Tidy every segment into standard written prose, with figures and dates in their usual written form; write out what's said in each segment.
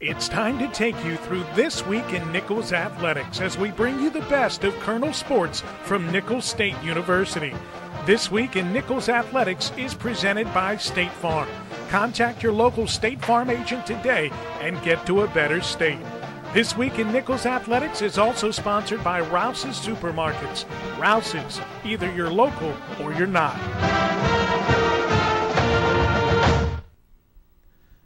It's time to take you through this week in Nicholls Athletics as we bring you the best of Colonel sports from Nicholls State University. This week in Nicholls Athletics is presented by State Farm. Contact your local State Farm agent today and get to a better state. This week in Nicholls Athletics is also sponsored by Rouses Supermarkets. Rouses, either you're local or you're not.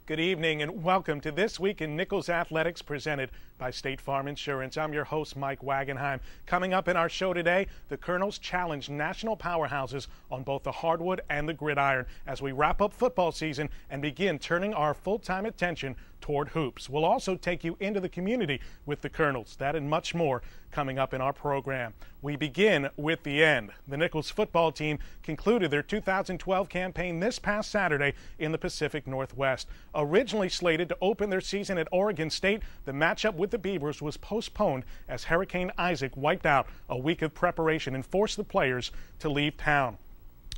Good evening and welcome to This Week in Nicholls Athletics presented by State Farm Insurance. I'm your host, Mike Wagenheim. Coming up in our show today, the Colonels challenge national powerhouses on both the hardwood and the gridiron as we wrap up football season and begin turning our full-time attention toward hoops. We'll also take you into the community with the Colonels. That and much more coming up in our program. We begin with the end. The Nicholls football team concluded their 2012 campaign this past Saturday in the Pacific Northwest. Originally slated to open their season at Oregon State, the matchup with the Beavers was postponed as Hurricane Isaac wiped out a week of preparation and forced the players to leave town.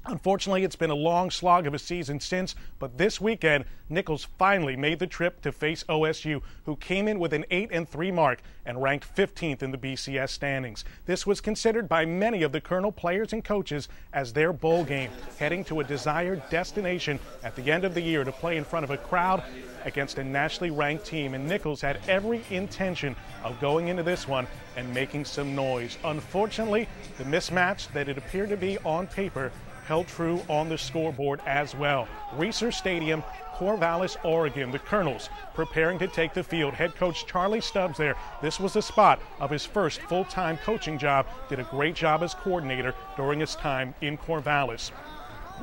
Unfortunately, it's been a long slog of a season since, but this weekend, Nicholls finally made the trip to face OSU, who came in with an 8-3 mark and ranked 15th in the BCS standings. This was considered by many of the Colonel players and coaches as their bowl game, heading to a desired destination at the end of the year to play in front of a crowd against a nationally ranked team, and Nicholls had every intention of going into this one and making some noise. Unfortunately, the mismatch that it appeared to be on paper held true on the scoreboard as well. Reser Stadium, Corvallis, Oregon. The Colonels preparing to take the field. Head coach Charlie Stubbs there. This was the spot of his first full-time coaching job. Did a great job as coordinator during his time in Corvallis.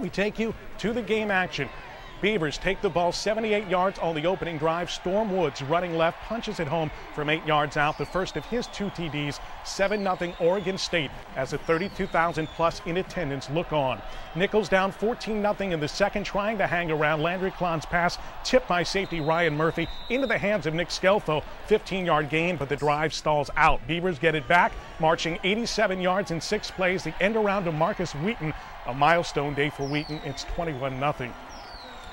We take you to the game action. Beavers take the ball 78 yards on the opening drive. Storm Woods running left, punches it home from 8 yards out. The first of his 2 TDs. 7-0 Oregon State as the 32,000 plus in attendance look on. Nicholls down 14-0 in the second, trying to hang around. Landry Klon's pass tipped by safety Ryan Murphy into the hands of Nick Scelfo. 15-yard gain, but the drive stalls out. Beavers get it back, marching 87 yards in 6 plays. The end around to Marcus Wheaton. A milestone day for Wheaton. It's 21-0.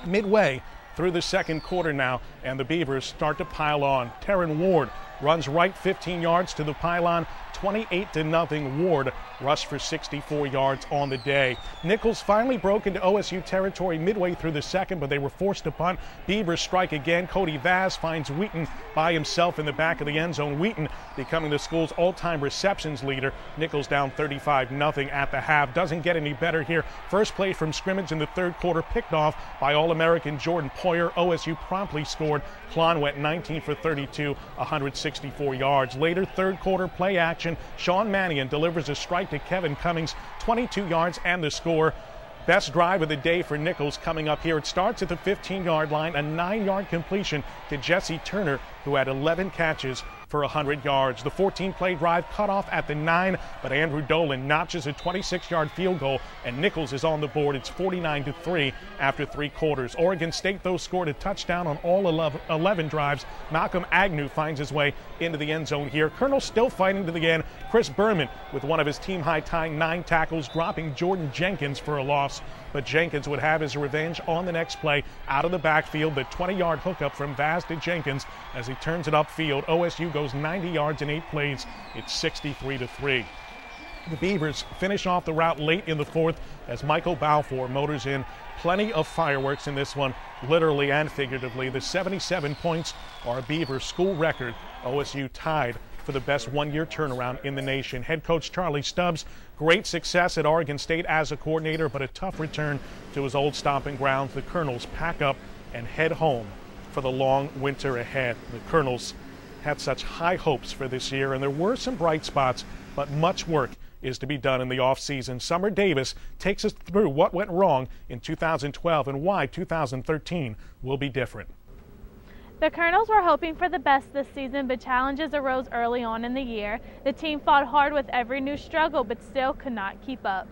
Midway through the second quarter now, and the Beavers start to pile on. Terran Ward runs right 15 yards to the pylon. 28-0 Ward rushed for 64 yards on the day. Nicholls finally broke into OSU territory midway through the second, but they were forced to punt. Beavers strike again. Cody Vaz finds Wheaton by himself in the back of the end zone. Wheaton becoming the school's all-time receptions leader. Nicholls down 35-0 at the half. Doesn't get any better here. First play from scrimmage in the third quarter picked off by All-American Jordan Poyer. OSU promptly scored. Klon went 19 for 32, 164 yards. Later, third quarter play action. Sean Mannion delivers a strike to Kevin Cummings, 22 yards and the score. Best drive of the day for Nicholls coming up here. It starts at the 15-yard line, a 9-yard completion to Jesse Turner, who had 11 catches for 100 yards. The 14-play drive cut off at the 9, but Andrew Dolan notches a 26-yard field goal, and Nicholls is on the board. It's 49-3 after 3 quarters. Oregon State, though, scored a touchdown on all 11 drives. Malcolm Agnew finds his way into the end zone here. Colonel still fighting to the end. Chris Berman with one of his team-high tying 9 tackles, dropping Jordan Jenkins for a loss. But Jenkins would have his revenge on the next play. Out of the backfield, the 20-yard hookup from Vaz to Jenkins as he turns it upfield. OSU goes 90 yards in 8 plays. It's 63-3. The Beavers finish off the route late in the fourth as Michael Balfour motors in. Plenty of fireworks in this one, literally and figuratively. The 77 points are a Beaver school record. OSU tied for the best one-year turnaround in the nation. Head coach Charlie Stubbs, great success at Oregon State as a coordinator, but a tough return to his old stomping grounds. The Colonels pack up and head home for the long winter ahead. The Colonels had such high hopes for this year, and there were some bright spots, but much work is to be done in the offseason. Summer Davis takes us through what went wrong in 2012 and why 2013 will be different. The Colonels were hoping for the best this season, but challenges arose early on in the year. The team fought hard with every new struggle, but still could not keep up.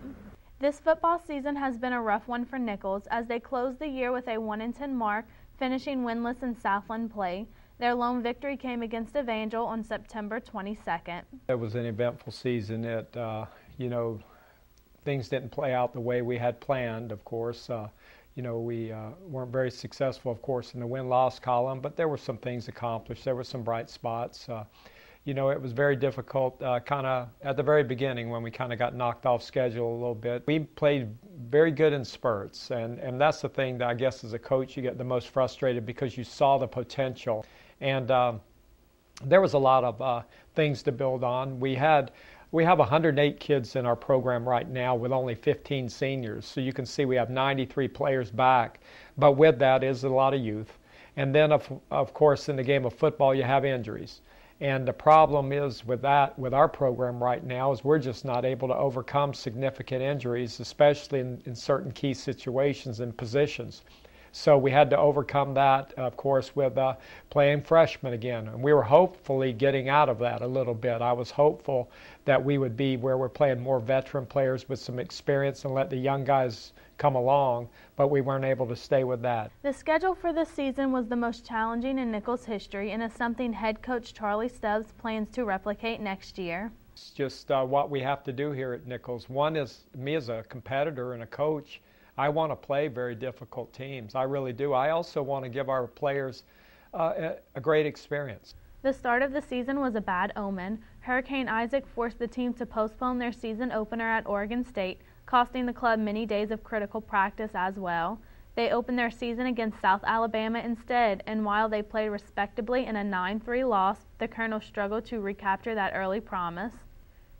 This football season has been a rough one for Nicholls as they closed the year with a 1-10 mark, finishing winless in Southland play. Their lone victory came against Evangel on September 22nd. It was an eventful season. Things didn't play out the way we had planned, of course. we weren't very successful, of course, in the win-loss column, but there were some things accomplished. There were some bright spots. It was very difficult kind of at the very beginning when we kind of got knocked off schedule a little bit. We played very good in spurts, and that's the thing that I guess as a coach you get the most frustrated because you saw the potential. And there was a lot of things to build on. We have 108 kids in our program right now with only 15 seniors. So you can see we have 93 players back. But with that is a lot of youth. And then, of course, in the game of football, you have injuries. And the problem is with that, with our program right now, is we're just not able to overcome significant injuries, especially in certain key situations and positions. So we had to overcome that, of course, with playing freshmen again. And we were hopefully getting out of that a little bit. I was hopeful that we would be where we're playing more veteran players with some experience and let the young guys come along, but we weren't able to stay with that. The schedule for this season was the most challenging in Nicholls history and is something head coach Charlie Stubbs plans to replicate next year. It's just what we have to do here at Nicholls. One is, me as a competitor and a coach, I want to play very difficult teams. I really do. I also want to give our players a great experience. The start of the season was a bad omen. Hurricane Isaac forced the team to postpone their season opener at Oregon State, costing the club many days of critical practice as well. They opened their season against South Alabama instead, and while they played respectably in a 9-3 loss, the Colonels struggled to recapture that early promise.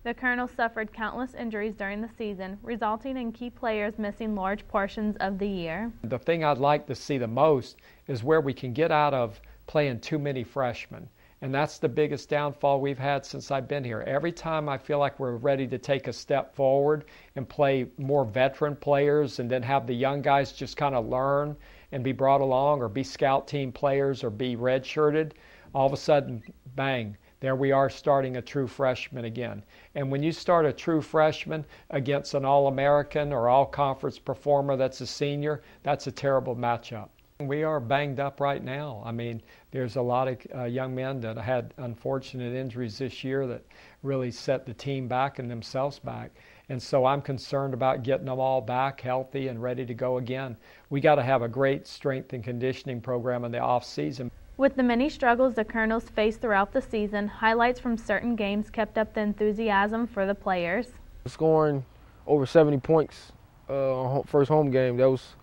The Colonels suffered countless injuries during the season, resulting in key players missing large portions of the year. The thing I'd like to see the most is where we can get out of playing too many freshmen. And that's the biggest downfall we've had since I've been here. Every time I feel like we're ready to take a step forward and play more veteran players and then have the young guys just kind of learn and be brought along or be scout team players or be redshirted, all of a sudden, bang, there we are starting a true freshman again. And when you start a true freshman against an All-American or All-Conference performer that's a senior, that's a terrible matchup. We are banged up right now. I mean, there's a lot of young men that had unfortunate injuries this year that really set the team back and themselves back. And so I'm concerned about getting them all back healthy and ready to go again. We got to have a great strength and conditioning program in the off season. With the many struggles the Colonels faced throughout the season, highlights from certain games kept up the enthusiasm for the players. Scoring over 70 points on first home game, that was,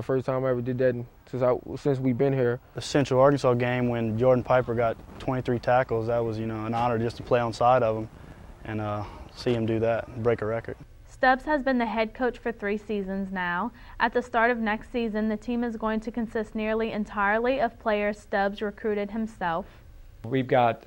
first time I ever did that since we've been here. The Central Arkansas game when Jordan Piper got 23 tackles, that was, an honor just to play on side of him and see him do that and break a record. Stubbs has been the head coach for 3 seasons now. At the start of next season, the team is going to consist nearly entirely of players Stubbs recruited himself. We've got,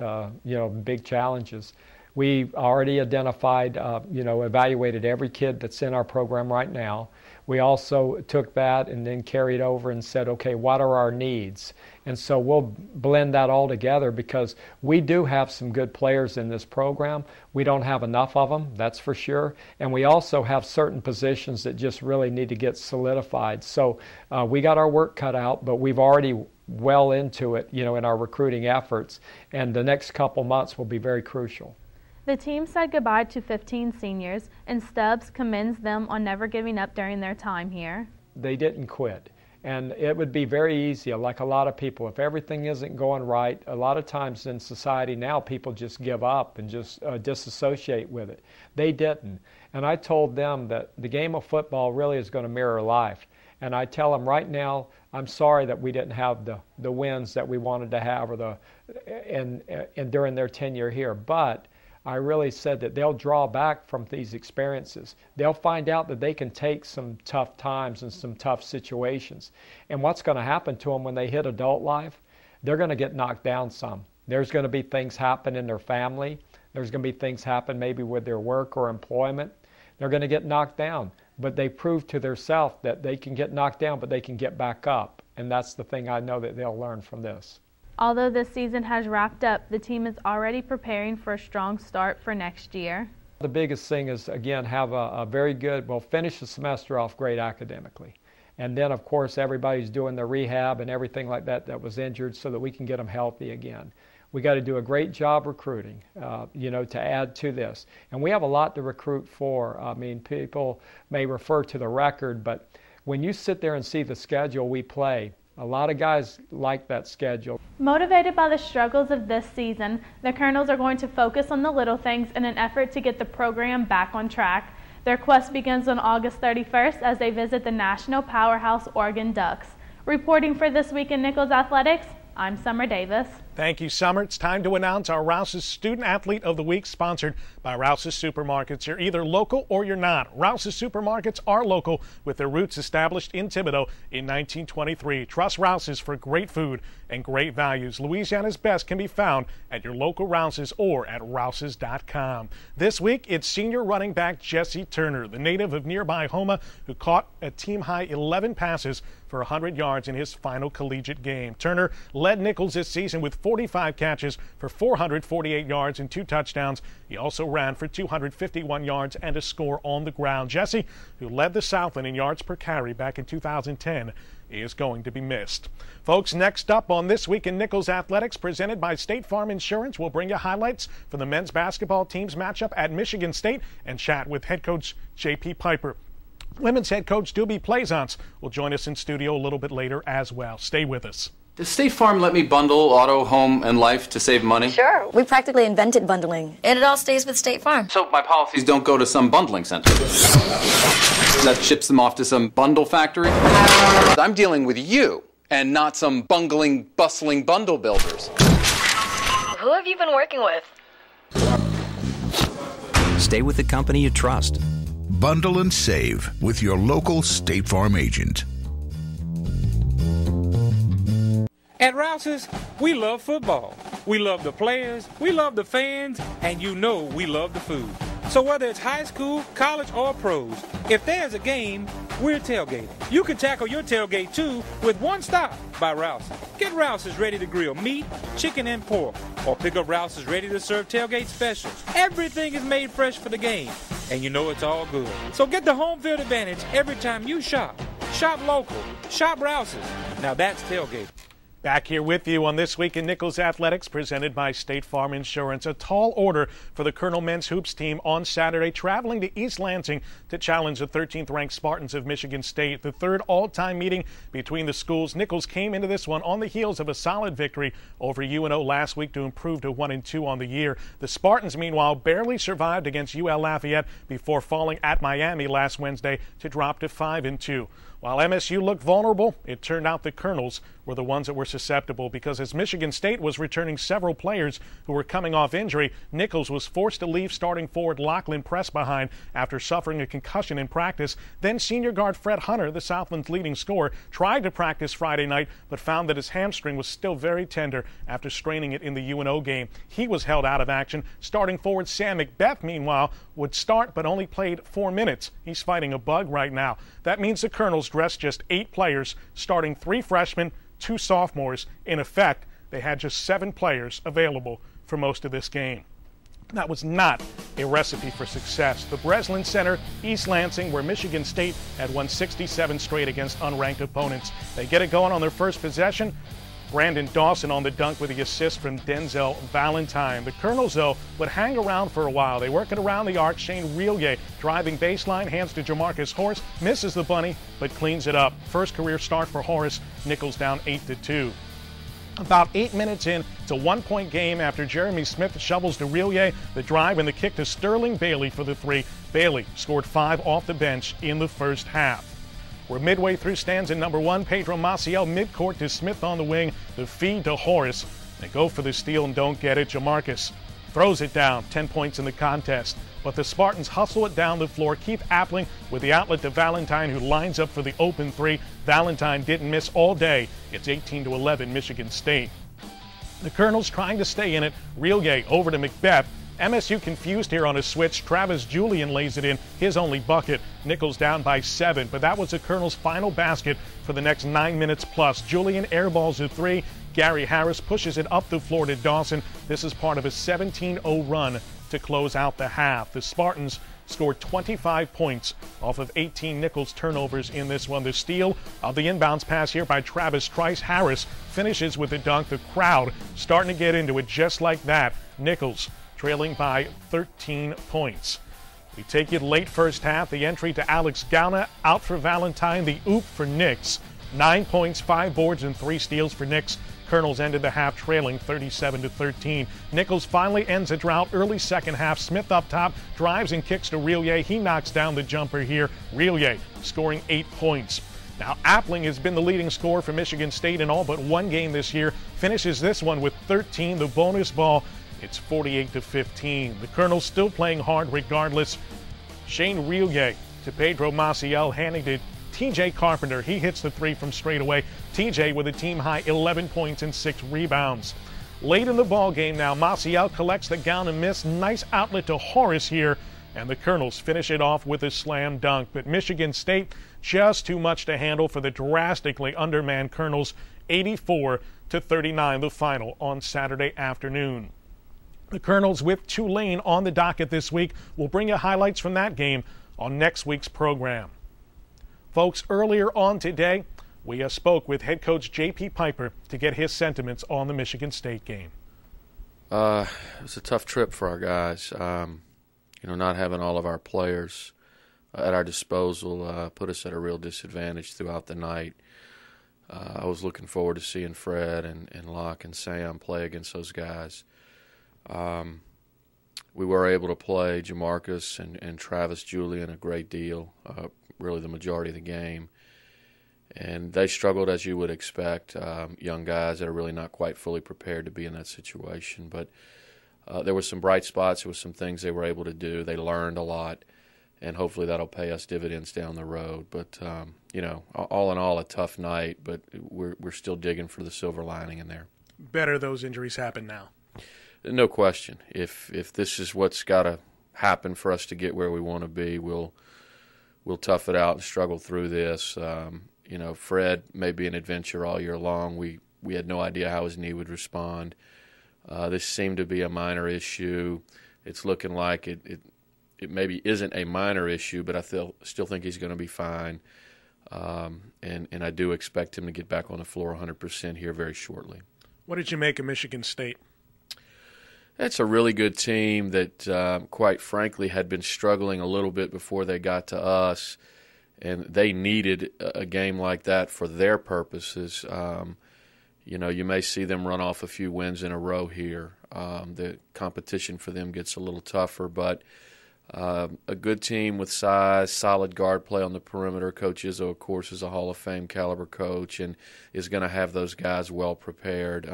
big challenges. We've already identified, evaluated every kid that's in our program right now. We also took that and then carried over and said, okay, what are our needs? And so we'll blend that all together because we do have some good players in this program. We don't have enough of them, that's for sure. And we also have certain positions that just really need to get solidified. So we got our work cut out, but we've already well into it, in our recruiting efforts. And the next couple months will be very crucial. The team said goodbye to 15 seniors, and Stubbs commends them on never giving up during their time here. They didn't quit. And it would be very easy, like a lot of people, if everything isn't going right, a lot of times in society now people just give up and just disassociate with it. They didn't. And I told them that the game of football really is going to mirror life. And I tell them right now, I'm sorry that we didn't have the wins that we wanted to have and during their tenure here. But I really said that they'll draw back from these experiences. They'll find out that they can take some tough times and some tough situations. And what's going to happen to them when they hit adult life? They're going to get knocked down some. There's going to be things happen in their family. There's going to be things happen maybe with their work or employment. They're going to get knocked down. But they prove to themselves that they can get knocked down, but they can get back up. And that's the thing I know that they'll learn from this. Although this season has wrapped up, the team is already preparing for a strong start for next year. The biggest thing is, again, have a very good, finish the semester off great academically. And then, of course, everybody's doing the rehab and everything like that was injured so that we can get them healthy again. We got to do a great job recruiting, to add to this. And we have a lot to recruit for. I mean, people may refer to the record, but When you sit there and see the schedule we play, a lot of guys like that schedule. Motivated by the struggles of this season, the Colonels are going to focus on the little things in an effort to get the program back on track. Their quest begins on August 31st as they visit the national powerhouse Oregon Ducks. Reporting for This Week in Nicholls Athletics, I'm Summer Davis. Thank you, Summer. It's time to announce our Rouses Student-Athlete of the Week, sponsored by Rouses Supermarkets. You're either local or you're not. Rouses Supermarkets are local, with their roots established in Thibodaux in 1923. Trust Rouses for great food and great values. Louisiana's best can be found at your local Rouses or at rouses.com. This week, it's senior running back Jesse Turner, the native of nearby Houma, who caught a team-high 11 passes for 100 yards in his final collegiate game. Turner led Nicholls this season with 45 catches for 448 yards and 2 touchdowns. He also ran for 251 yards and a score on the ground. Jesse, who led the Southland in yards per carry back in 2010, is going to be missed. Folks, next up on This Week in Nicholls Athletics, presented by State Farm Insurance, we'll bring you highlights from the men's basketball team's matchup at Michigan State and chat with head coach J.P. Piper. Women's head coach Doobie Plaisance will join us in studio a little bit later as well. Stay with us. Does State Farm let me bundle auto, home, and life to save money? Sure. We practically invented bundling, and it all stays with State Farm. So my policies don't go to some bundling center. That ships them off to some bundle factory? I'm dealing with you, and not some bungling, bustling bundle builders. Who have you been working with? Stay with the company you trust. Bundle and save with your local State Farm agent. At Rouses, we love football. We love the players, we love the fans, and you know we love the food. So whether it's high school, college, or pros, if there's a game, we're tailgating. You can tackle your tailgate too with one stop by Rouses. Get Rouses ready to grill meat, chicken, and pork, or pick up Rouses ready to serve tailgate specials. Everything is made fresh for the game, and you know it's all good. So get the home field advantage every time you shop. Shop local. Shop Rouses. Now that's tailgating. Back here with you on This Week in Nicholls Athletics, presented by State Farm Insurance. A tall order for the Colonel men's hoops team on Saturday, traveling to East Lansing to challenge the 13th-ranked Spartans of Michigan State. The third all-time meeting between the schools. Nicholls came into this one on the heels of a solid victory over UNO last week to improve to 1-2 on the year. The Spartans, meanwhile, barely survived against UL Lafayette before falling at Miami last Wednesday to drop to 5-2. While MSU looked vulnerable, it turned out the Colonels were the ones that were susceptible, because as Michigan State was returning several players who were coming off injury, Nicholls was forced to leave starting forward Lachlan Press behind after suffering a concussion in practice. Then senior guard Fred Hunter, the Southland's leading scorer, tried to practice Friday night but found that his hamstring was still very tender after straining it in the UNO game. He was held out of action. Starting forward Sam McBeth, meanwhile, would start but only played 4 minutes. He's fighting a bug right now. That means the Colonels dressed just 8 players, starting 3 freshmen, 2 sophomores. In effect, they had just 7 players available for most of this game. That was not a recipe for success. The Breslin Center, East Lansing, where Michigan State had won 67 straight against unranked opponents. They get it going on their first possession. Brandon Dawson on the dunk with the assist from Denzel Valentine. The Colonels, though, would hang around for a while. They work it around the arc. Shane Rillier driving baseline, hands to Jamarcus Horace, misses the bunny, but cleans it up. First career start for Horace. Nicholls down 8-2. About 8 minutes in, it's a 1-point game after Jeremy Smith shovels to Rillier. The drive and the kick to Sterling Bailey for the 3. Bailey scored 5 off the bench in the first half. We're midway through stanza number 1. Pedro Maciel midcourt to Smith on the wing. The feed to Horace. They go for the steal and don't get it. Jamarcus throws it down. 10 points in the contest. But the Spartans hustle it down the floor. Keith Appling with the outlet to Valentine, who lines up for the open 3. Valentine didn't miss all day. It's 18-11 Michigan State. The Colonels trying to stay in it. Rillier over to McBeth. MSU confused here on a switch. Travis Julian lays it in, his only bucket. Nicholls down by 7, but that was the Colonel's final basket for the next 9 minutes plus. Julian airballs a 3. Gary Harris pushes it up the floor to Dawson. This is part of a 17-0 run to close out the half. The Spartans scored 25 points off of 18 Nicholls turnovers in this one. The steal of the inbounds pass here by Travis Trice. Harris finishes with a dunk. The crowd starting to get into it just like that. Nicholls trailing by 13 points. We take you late first half. The entry to Alex Gauna out for Valentine. The oop for Nicks. 9 points, 5 boards, and 3 steals for Nicks. Colonels ended the half trailing 37-13. Nicholls finally ends a drought early second half. Smith up top, drives and kicks to Rillier. He knocks down the jumper here. Rillier scoring 8 points. Now, Appling has been the leading scorer for Michigan State in all but one game this year. Finishes this one with 13. The bonus ball, it's 48-15. The Colonels still playing hard regardless. Shane Rillier to Pedro Maciel, handing to TJ Carpenter. He hits the 3 from straight away. TJ with a team-high 11 points and 6 rebounds. Late in the ball game now, Maciel collects the Gauna miss. Nice outlet to Horace here, and the Colonels finish it off with a slam dunk. But Michigan State, just too much to handle for the drastically undermanned Colonels. 84-39 the final on Saturday afternoon. The Colonels with Tulane on the docket this week. We'll bring you highlights from that game on next week's program. Folks, earlier on today, we spoke with head coach J.P. Piper to get his sentiments on the Michigan State game. It was a tough trip for our guys. Not having all of our players at our disposal put us at a real disadvantage throughout the night. I was looking forward to seeing Fred and Locke and Sam play against those guys. We were able to play Jamarcus and Travis Julian a great deal, really the majority of the game. And they struggled, as you would expect, young guys that are really not quite fully prepared to be in that situation. But there were some bright spots. There were some things they were able to do. They learned a lot, and hopefully that'll pay us dividends down the road. But, all in all, a tough night, but we're still digging for the silver lining in there. Better those injuries happen now. No question. If this is what's got to happen for us to get where we want to be, we'll tough it out and struggle through this. Fred may be an adventure all year long. We had no idea how his knee would respond. This seemed to be a minor issue. It's looking like it maybe isn't a minor issue, but I still think he's going to be fine. And I do expect him to get back on the floor 100% here very shortly. What did you make of Michigan State? It's a really good team that, quite frankly, had been struggling a little bit before they got to us, and they needed a game like that for their purposes. You may see them run off a few wins in a row here. The competition for them gets a little tougher, but a good team with size, solid guard play on the perimeter. Coach Izzo, of course, is a Hall of Fame caliber coach and is going to have those guys well prepared.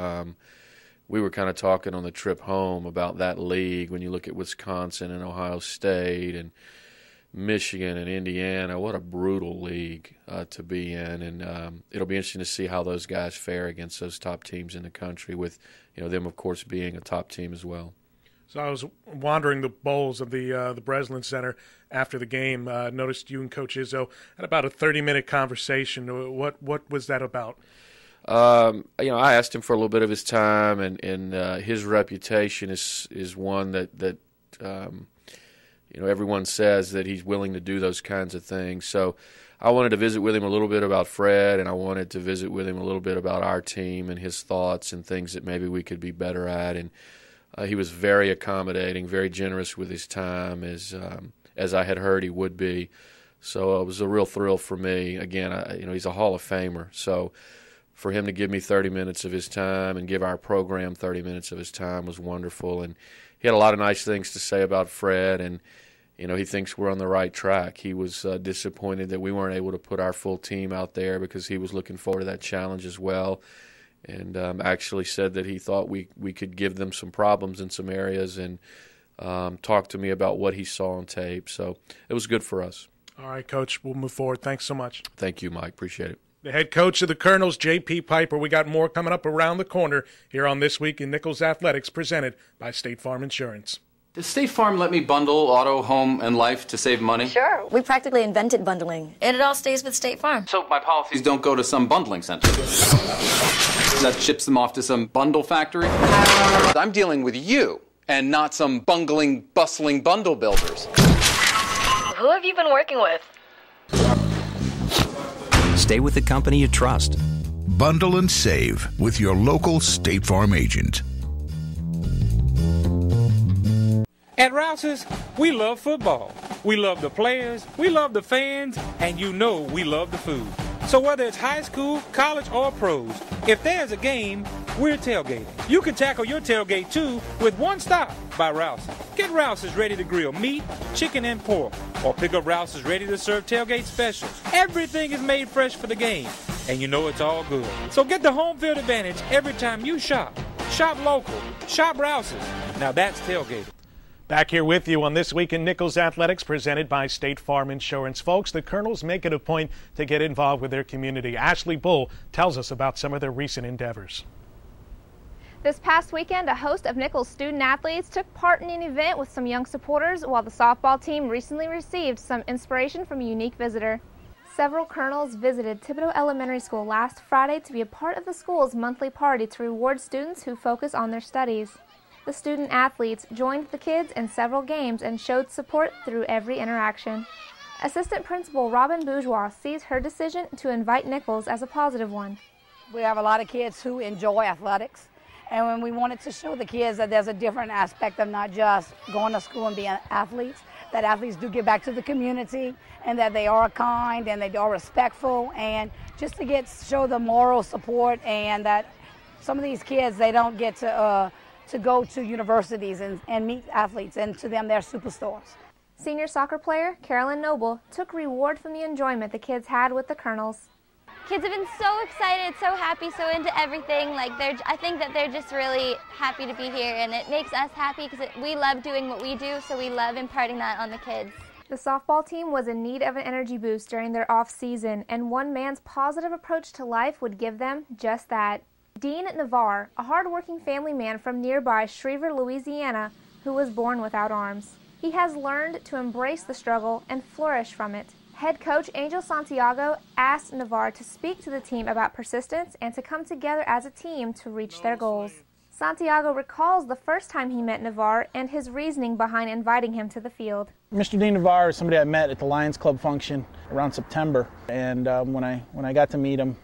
We were kind of talking on the trip home about that league. When you look at Wisconsin and Ohio State and Michigan and Indiana, what a brutal league to be in. And it'll be interesting to see how those guys fare against those top teams in the country, with them, of course, being a top team as well. So I was wandering the bowls of the Breslin Center after the game. Noticed you and Coach Izzo had about a 30-minute conversation. What was that about? I asked him for a little bit of his time, and his reputation is one that everyone says that he's willing to do those kinds of things. So I wanted to visit with him a little bit about Fred, and I wanted to visit with him a little bit about our team and his thoughts and things that maybe we could be better at. And he was very accommodating, very generous with his time, as I had heard he would be. So it was a real thrill for me. Again, he's a Hall of Famer, so for him to give me 30 minutes of his time and give our program 30 minutes of his time was wonderful. And he had a lot of nice things to say about Fred, and he thinks we're on the right track. He was disappointed that we weren't able to put our full team out there because he was looking forward to that challenge as well, and actually said that he thought we could give them some problems in some areas, and talked to me about what he saw on tape. So it was good for us. All right, Coach, we'll move forward. Thanks so much. Thank you, Mike. Appreciate it. The head coach of the Colonels, J.P. Piper. We got more coming up around the corner here on This Week in Nicholls Athletics, presented by State Farm Insurance. Does State Farm let me bundle auto, home, and life to save money? Sure. We practically invented bundling, and it all stays with State Farm. So my policies don't go to some bundling center that ships them off to some bundle factory? I'm dealing with you and not some bungling, bustling bundle builders. Who have you been working with? Stay with the company you trust. Bundle and save with your local State Farm agent. At Rouses, we love football. We love the players, we love the fans, and you know we love the food. So whether it's high school, college, or pros, if there's a game, we're tailgating. You can tackle your tailgate too with one stop by Rouses. Get Rouses ready to grill meat, chicken, and pork, or pick up Rouses ready to serve tailgate specials. Everything is made fresh for the game, and you know it's all good. So get the home field advantage every time you shop. Shop local. Shop Rouses. Now that's tailgating. Back here with you on This Week in Nicholls Athletics, presented by State Farm Insurance. Folks, the Colonels make it a point to get involved with their community. Ashley Bull tells us about some of their recent endeavors. This past weekend, a host of Nicholls student-athletes took part in an event with some young supporters, while the softball team recently received some inspiration from a unique visitor. Several Colonels visited Thibodeau Elementary School last Friday to be a part of the school's monthly party to reward students who focus on their studies. The student-athletes joined the kids in several games and showed support through every interaction. Assistant Principal Robin Bourgeois sees her decision to invite Nicholls as a positive one. We have a lot of kids who enjoy athletics, and when we wanted to show the kids that there's a different aspect of not just going to school and being athletes, that athletes do give back to the community, and that they are kind and they are respectful, and just to show the moral support, and that some of these kids, they don't get to go to universities and meet athletes, and to them they're superstars. Senior soccer player Carolyn Noble took reward from the enjoyment the kids had with the Colonels. Kids have been so excited, so happy, so into everything. I think that they're just really happy to be here, and it makes us happy because we love doing what we do, so we love imparting that on the kids. The softball team was in need of an energy boost during their off-season, and one man's positive approach to life would give them just that. Dean Navarre, a hard-working family man from nearby Schriever, Louisiana, who was born without arms. He has learned to embrace the struggle and flourish from it. Head coach Angel Santiago asked Navarre to speak to the team about persistence and to come together as a team to reach their goals. Santiago recalls the first time he met Navarre and his reasoning behind inviting him to the field. Mr. Dean Navarre is somebody I met at the Lions Club function around September, and when I got to meet him,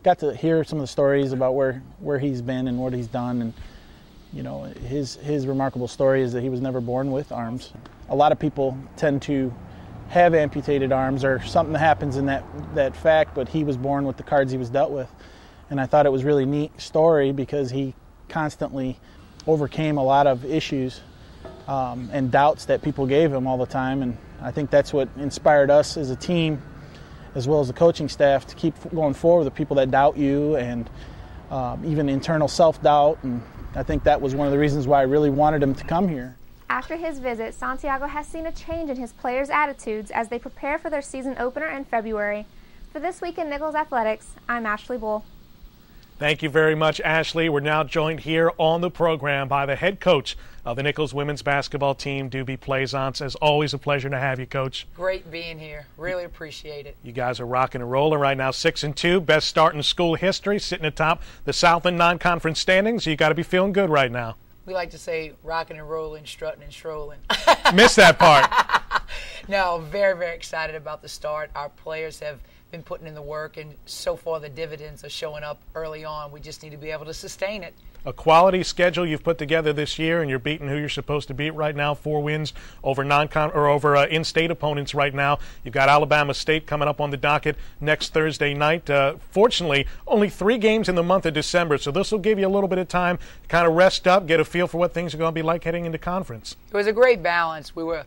got to hear some of the stories about where he's been and what he's done, and you know, his remarkable story is that he was never born with arms. A lot of people tend to have amputated arms or something that happens in that fact, but he was born with the cards he was dealt with. And I thought it was a really neat story because he constantly overcame a lot of issues and doubts that people gave him all the time, and I think that's what inspired us as a team, as well as the coaching staff, to keep going forward with the people that doubt you, and even internal self-doubt, and I think that was one of the reasons why I really wanted him to come here. After his visit, Santiago has seen a change in his players' attitudes as they prepare for their season opener in February. For This Week in Nicholls Athletics, I'm Ashley Bull. Thank you very much, Ashley. We're now joined here on the program by the head coach of the Nicholls women's basketball team, Doobie Plaisance. As always, a pleasure to have you, Coach. Great being here. Really appreciate it. You guys are rocking and rolling right now, 6-2, best start in school history, sitting atop the Southland non-conference standings. You got to be feeling good right now. We like to say rocking and rolling, strutting and strolling. Missed that part. No, very, very excited about the start. Our players have been putting in the work, and so far the dividends are showing up early on. We just need to be able to sustain it. A quality schedule you've put together this year, and you're beating who you're supposed to beat right now. 4 wins over in-state opponents right now. You've got Alabama State coming up on the docket next Thursday night. Fortunately, only 3 games in the month of December, so this will give you a little bit of time to kind of rest up, get a feel for what things are going to be like heading into conference. It was a great balance. We were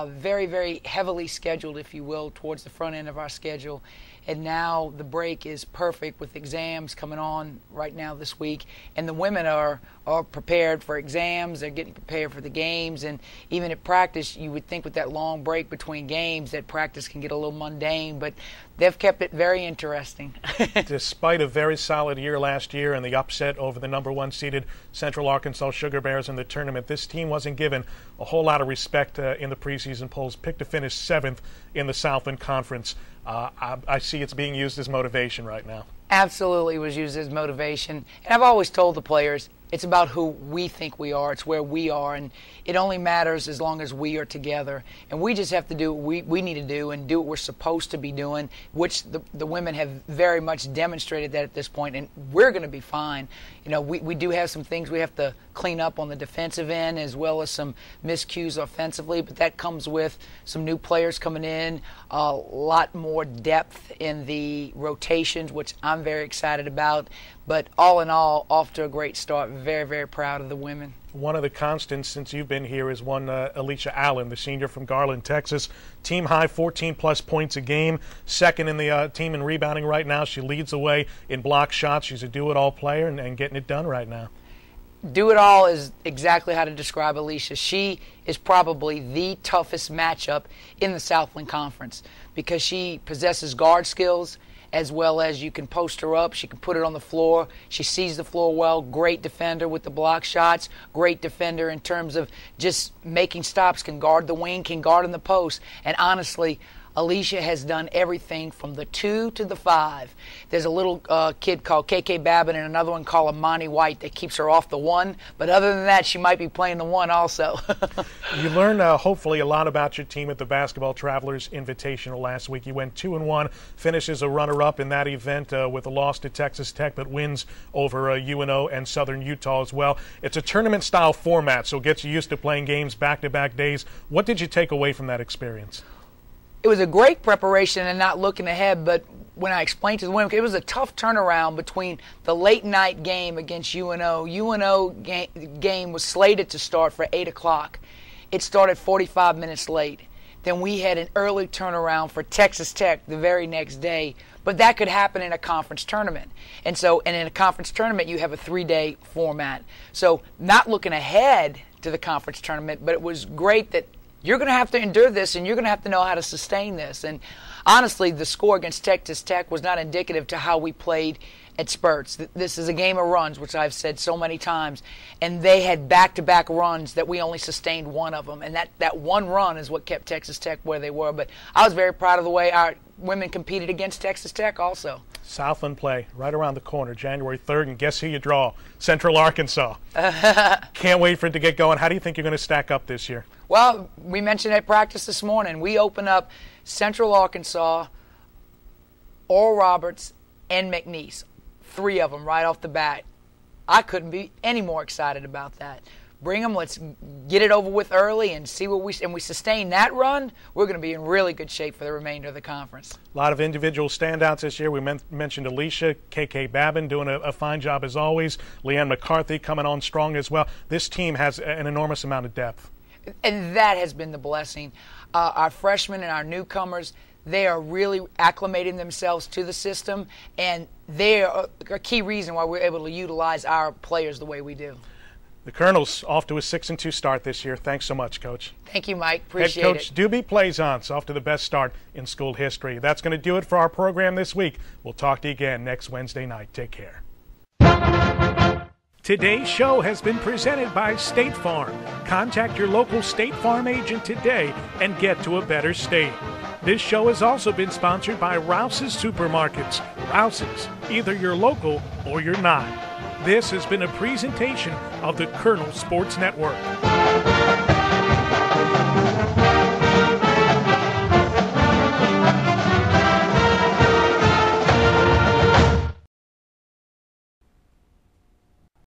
very, very heavily scheduled, if you will, towards the front end of our schedule. And now the break is perfect with exams coming on right now this week. And the women are prepared for exams. They're getting prepared for the games. And even at practice, you would think with that long break between games that practice can get a little mundane. But they've kept it very interesting. Despite a very solid year last year and the upset over the #1 seeded Central Arkansas Sugar Bears in the tournament, this team wasn't given a whole lot of respect in the preseason polls, picked to finish 7th in the Southland Conference. I see it's being used as motivation right now. Absolutely was used as motivation. And I've always told the players, It's about who we think we are. It's where we are, and it only matters as long as we are together. And we just have to do what we need to do and do what we're supposed to be doing, which the women have very much demonstrated that at this point, and we're going to be fine. You know, we do have some things we have to clean up on the defensive end as well as some miscues offensively, but that comes with some new players coming in, a lot more depth in the rotations, which I'm very excited about. But all in all, off to a great start. Very, very proud of the women. One of the constants since you've been here is one Alicia Allen, the senior from Garland, Texas. Team high, 14-plus points a game. Second in the team in rebounding right now. She leads the way in block shots. She's a do-it-all player and getting it done right now. Do-it-all is exactly how to describe Alicia. She is probably the toughest matchup in the Southland Conference because she possesses guard skills, as well as you can post her up. She can put it on the floor. She sees the floor well. Great defender with the block shots. Great defender in terms of just making stops. Can guard the wing, can guard in the post. And honestly, Alicia has done everything from the 2 to the 5. There's a little kid called KK Babin and another one called Amani White that keeps her off the 1. But other than that, she might be playing the 1 also. You learned hopefully a lot about your team at the Basketball Travelers Invitational last week. You went 2-1, finishes a runner-up in that event with a loss to Texas Tech, but wins over UNO and Southern Utah as well. It's a tournament-style format, so it gets you used to playing games back-to-back days. What did you take away from that experience? It was a great preparation and not looking ahead, but when I explained to the women, it was a tough turnaround between the late night game against UNO. UNO game was slated to start for 8 o'clock. It started 45 minutes late. Then we had an early turnaround for Texas Tech the very next day, but that could happen in a conference tournament. And in a conference tournament, you have a 3-day format. So not looking ahead to the conference tournament, but it was great that you're going to have to endure this, and you're going to have to know how to sustain this. And honestly, the score against Texas Tech was not indicative to how we played at spurts. This is a game of runs, which I've said so many times, and they had back-to-back runs that we only sustained one of them, and that one run is what kept Texas Tech where they were. But I was very proud of the way our women competed against Texas Tech also. Southland play right around the corner, January 3rd, and guess who you draw? Central Arkansas. Can't wait for it to get going. How do you think you're going to stack up this year? Well, we mentioned at practice this morning, we open up Central Arkansas, Oral Roberts, and McNeese. 3 of them right off the bat. I couldn't be any more excited about that. Bring them, let's get it over with early and see what we sustain that run, we're going to be in really good shape for the remainder of the conference. A lot of individual standouts this year. We mentioned Alicia, KK Babin doing a fine job as always, Leanne McCarthy coming on strong as well. This team has an enormous amount of depth. And that has been the blessing. Our freshmen and our newcomers, they are really acclimating themselves to the system, and they are a key reason why we're able to utilize our players the way we do. The Colonels off to a 6-2 start this year. Thanks so much, Coach. Thank you, Mike. Appreciate it. Head Coach Doobie Plaisance off to the best start in school history. That's going to do it for our program this week. We'll talk to you again next Wednesday night. Take care. Today's show has been presented by State Farm. Contact your local State Farm agent today and get to a better state. This show has also been sponsored by Rouses Supermarkets. Rouses, either you're local or you're not. This has been a presentation of the Colonel Sports Network.